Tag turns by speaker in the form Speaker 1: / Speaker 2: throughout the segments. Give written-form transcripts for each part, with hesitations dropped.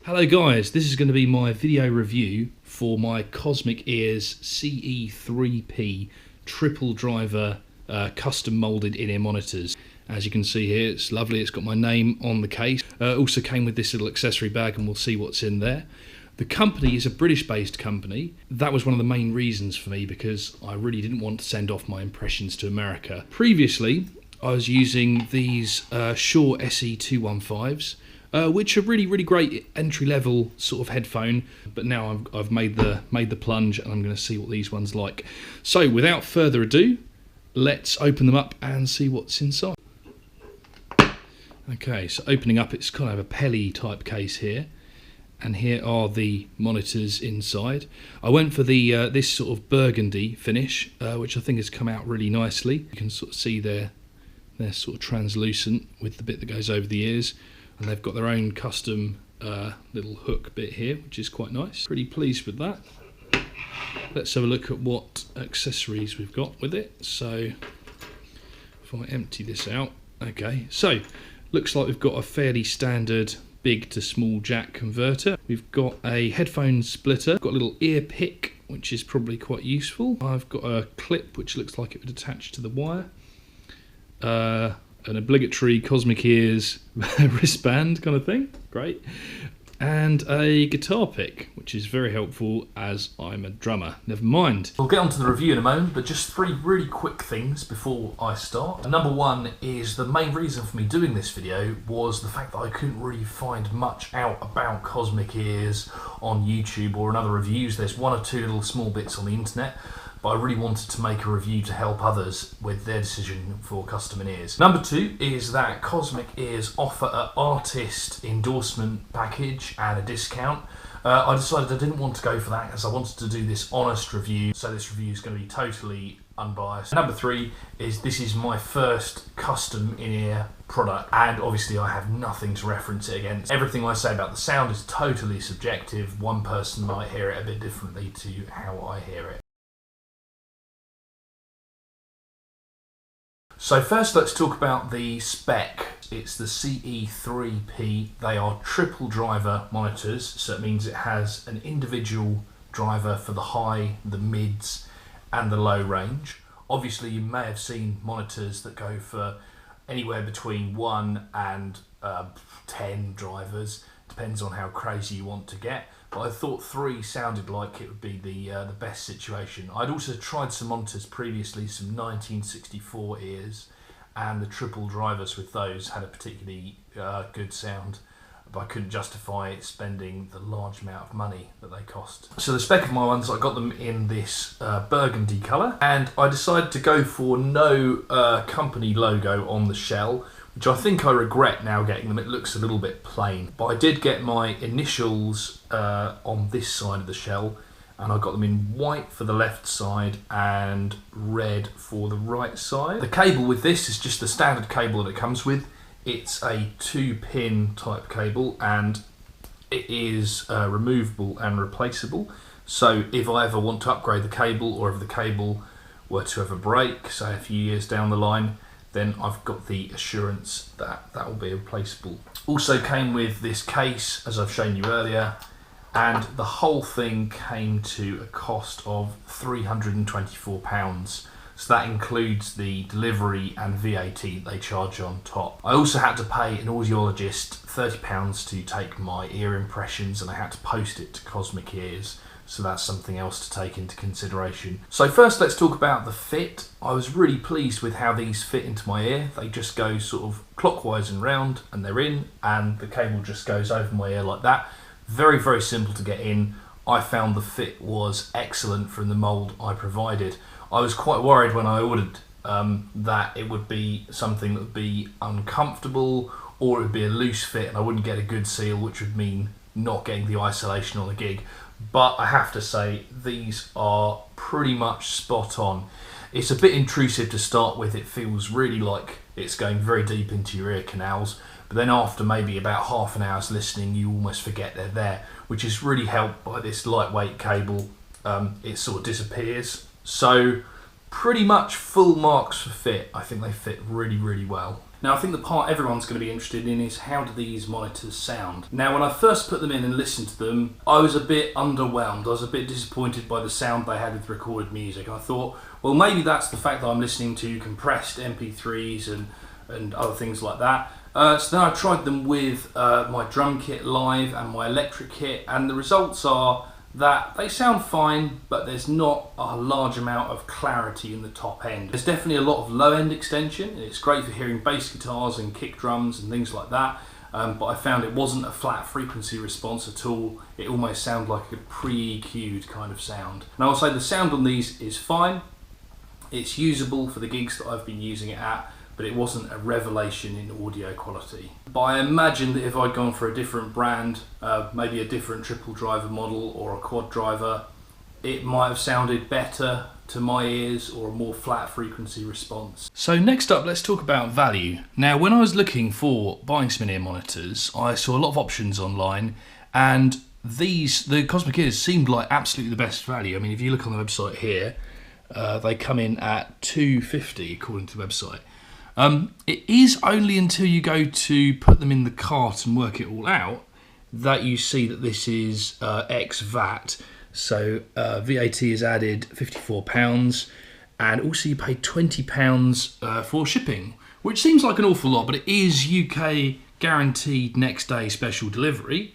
Speaker 1: Hello guys, this is going to be my video review for my Cosmic Ears CE3P triple driver custom moulded in-ear monitors. As you can see here, it's lovely, it's got my name on the case. Also came with this little accessory bag and we'll see what's in there. The company is a British based company. That was one of the main reasons for me because I really didn't want to send off my impressions to America. Previously I was using these Shure SE215s. Which are really great entry-level sort of headphone, but now I've made the plunge and I'm going to see what these ones like. So without further ado, let's open them up and see what's inside. Okay, so opening up, it's kind of a Pelly type case here, and here are the monitors inside. I went for the this sort of burgundy finish, which I think has come out really nicely. You can sort of see they're sort of translucent with the bit that goes over the ears. And they've got their own custom little hook bit here, which is quite nice. Pretty pleased with that. Let's have a look at what accessories we've got with it. So if I empty this out, okay. So looks like we've got a fairly standard big to small jack converter. We've got a headphone splitter. Got a little ear pick, which is probably quite useful. I've got a clip which looks like it would attach to the wire. An obligatory Cosmic Ears wristband kind of thing, great, and a guitar pick, which is very helpful as I'm a drummer. Never mind. We'll get on to the review in a moment, but just three really quick things before I start. Number one is the main reason for me doing this video was the fact that I couldn't really find much out about Cosmic Ears on YouTube or in other reviews. There's one or two little small bits on the internet, but I really wanted to make a review to help others with their decision for custom in-ears. Number two is that Cosmic Ears offer an artist endorsement package and a discount. I decided I didn't want to go for that because I wanted to do this honest review, so this review is going to be totally unbiased. Number three is this is my first custom in-ear product, and obviously I have nothing to reference it against. Everything I say about the sound is totally subjective. One person might hear it a bit differently to how I hear it. So first let's talk about the spec. It's the CE3P. They are triple driver monitors, so it means it has an individual driver for the high, the mids and the low range. Obviously you may have seen monitors that go for anywhere between 1 and 10 drivers, depends on how crazy you want to get. But I thought 3 sounded like it would be the best situation. I'd also tried some monitors previously, some 1964 ears, and the triple drivers with those had a particularly good sound, but I couldn't justify spending the large amount of money that they cost. So the spec of my ones, I got them in this burgundy colour, and I decided to go for no company logo on the shell, which I think I regret now getting them. It looks a little bit plain, but I did get my initials on this side of the shell, and I got them in white for the left side and red for the right side. The cable with this is just the standard cable that it comes with. It's a 2-pin type cable, and it is removable and replaceable. So if I ever want to upgrade the cable, or if the cable were to ever break, say a few years down the line, then I've got the assurance that that will be replaceable. Also came with this case, as I've shown you earlier, and the whole thing came to a cost of £324. So that includes the delivery and VAT they charge on top. I also had to pay an audiologist £30 to take my ear impressions, and I had to post it to Cosmic Ears. So that's something else to take into consideration. So first let's talk about the fit. I was really pleased with how these fit into my ear. They just go sort of clockwise and round, and they're in, and the cable just goes over my ear like that. Very simple to get in. I found the fit was excellent from the mould I provided. I was quite worried when I ordered that it would be something that would be uncomfortable, or it would be a loose fit and I wouldn't get a good seal, which would mean not getting the isolation on the gig. But I have to say these are pretty much spot on. It's a bit intrusive to start with. It feels really like it's going very deep into your ear canals, but then after maybe about half an hour's listening you almost forget they're there, which is really helped by this lightweight cable. It sort of disappears. So pretty much full marks for fit. I think they fit really well. Now I think the part everyone's going to be interested in is how do these monitors sound? Now when I first put them in and listened to them, I was a bit underwhelmed. I was a bit disappointed by the sound they had with recorded music. I thought, well, maybe that's the fact that I'm listening to compressed MP3s and other things like that. So then I tried them with my drum kit live and my electric kit, and the results are that they sound fine, but there's not a large amount of clarity in the top end. There's definitely a lot of low end extension, and it's great for hearing bass guitars and kick drums and things like that, but I found it wasn't a flat frequency response at all. It almost sounded like a pre-EQ'd kind of sound. And I'll say the sound on these is fine. It's usable for the gigs that I've been using it at, but it wasn't a revelation in audio quality. But I imagine that if I'd gone for a different brand, maybe a different triple driver model or a quad driver, it might have sounded better to my ears or a more flat frequency response. So next up, let's talk about value. Now, when I was looking for buying some in-ear monitors, I saw a lot of options online, and the Cosmic Ears seemed like absolutely the best value. I mean, if you look on the website here, they come in at $250 according to the website. It is only until you go to put them in the cart and work it all out that you see that this is ex VAT. So VAT is added £54, and also you pay £20 for shipping, which seems like an awful lot, but it is UK guaranteed next day special delivery,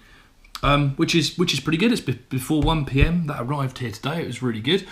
Speaker 1: which is pretty good. It's before 1 PM. That arrived here today. It was really good.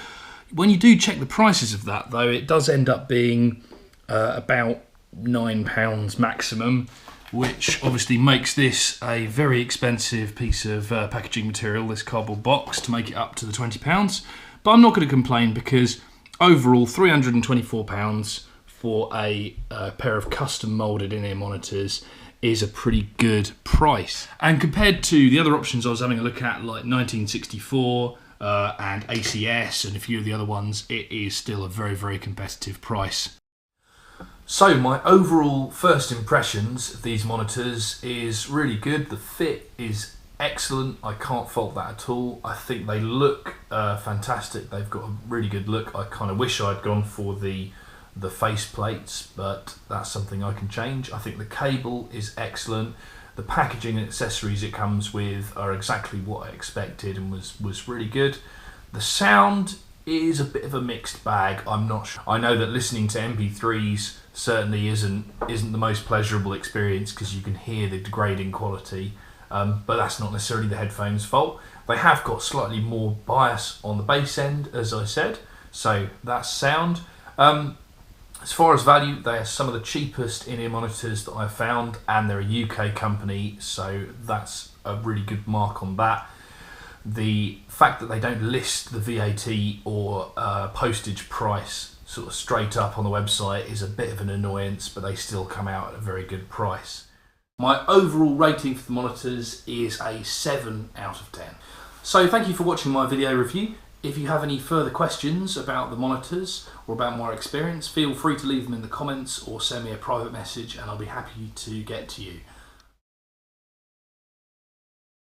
Speaker 1: When you do check the prices of that, though, it does end up being about £9 maximum, which obviously makes this a very expensive piece of packaging material, this cardboard box, to make it up to the £20. But I'm not going to complain, because overall £324 for a pair of custom moulded in-ear monitors is a pretty good price. And compared to the other options I was having a look at, like 1964 and ACS and a few of the other ones, it is still a very, very competitive price. So my overall first impressions of these monitors is really good. The fit is excellent. I can't fault that at all. I think they look fantastic. They've got a really good look. I kind of wish I'd gone for the face plates, but that's something I can change. I think the cable is excellent. The packaging and accessories it comes with are exactly what I expected and was really good. The sound is a bit of a mixed bag. I'm not sure. I know that listening to MP3s certainly isn't the most pleasurable experience, because you can hear the degrading quality, but that's not necessarily the headphones' fault. They have got slightly more bias on the bass end, as I said, so that's sound. As far as value, they are some of the cheapest in-ear monitors that I've found, and they're a UK company, so that's a really good mark on that. The fact that they don't list the VAT or postage price sort of straight up on the website is a bit of an annoyance, but they still come out at a very good price. My overall rating for the monitors is a 7 out of 10. So thank you for watching my video review. If you have any further questions about the monitors or about my experience, feel free to leave them in the comments or send me a private message, and I'll be happy to get to you.